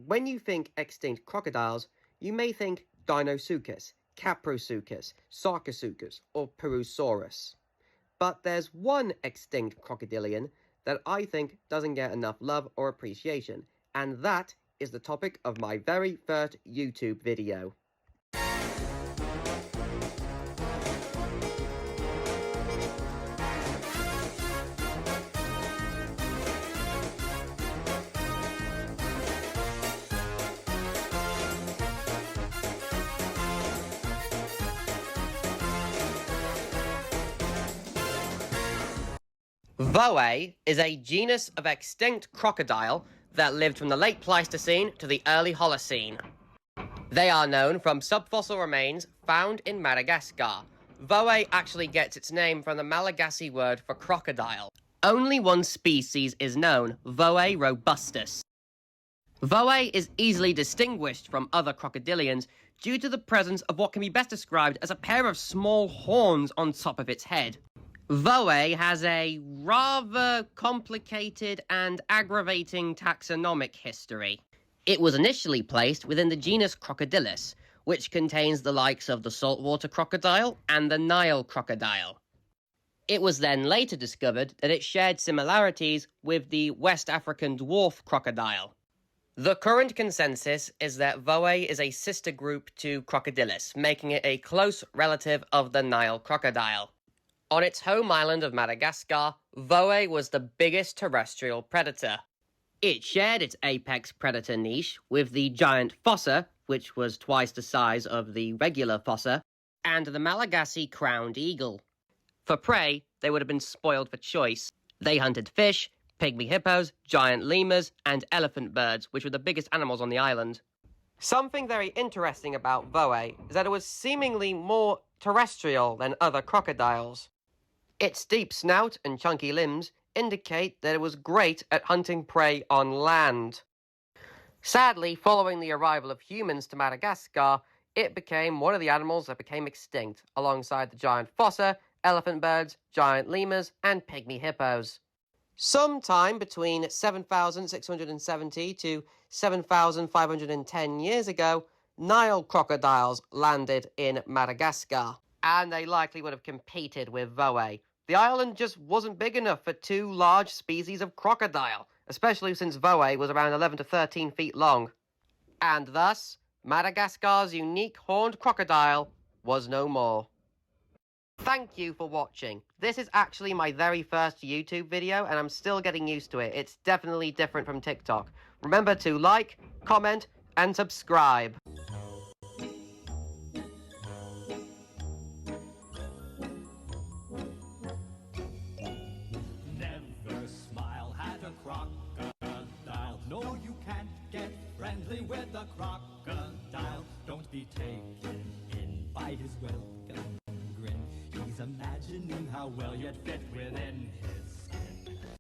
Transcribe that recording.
When you think extinct crocodiles, you may think Deinosuchus, Caprosuchus, Sarcosuchus, or Perusaurus. But there's one extinct crocodilian that I think doesn't get enough love or appreciation, and that is the topic of my very first YouTube video. Voay is a genus of extinct crocodile that lived from the late Pleistocene to the early Holocene. They are known from subfossil remains found in Madagascar. Voay actually gets its name from the Malagasy word for crocodile. Only one species is known, Voay robustus. Voay is easily distinguished from other crocodilians due to the presence of what can be best described as a pair of small horns on top of its head. Voay has a rather complicated and aggravating taxonomic history. It was initially placed within the genus Crocodilus, which contains the likes of the saltwater crocodile and the Nile crocodile. It was then later discovered that it shared similarities with the West African dwarf crocodile. The current consensus is that Voay is a sister group to Crocodilus, making it a close relative of the Nile crocodile. On its home island of Madagascar, Voay was the biggest terrestrial predator. It shared its apex predator niche with the giant fossa, which was twice the size of the regular fossa, and the Malagasy crowned eagle. For prey, they would have been spoiled for choice. They hunted fish, pygmy hippos, giant lemurs, and elephant birds, which were the biggest animals on the island. Something very interesting about Voay is that it was seemingly more terrestrial than other crocodiles. Its deep snout and chunky limbs indicate that it was great at hunting prey on land. Sadly, following the arrival of humans to Madagascar, it became one of the animals that became extinct, alongside the giant fossa, elephant birds, giant lemurs, and pygmy hippos. Sometime between 7,670 to 7,510 years ago, Nile crocodiles landed in Madagascar, and they likely would have competed with Voay. The island just wasn't big enough for two large species of crocodile, especially since Voay was around 11 to 13 feet long. And thus, Madagascar's unique horned crocodile was no more. Thank you for watching. This is actually my very first YouTube video, and I'm still getting used to it. It's definitely different from TikTok. Remember to like, comment, and subscribe. No, you can't get friendly with a crocodile. Don't be taken in by his welcome grin. He's imagining how well you'd fit within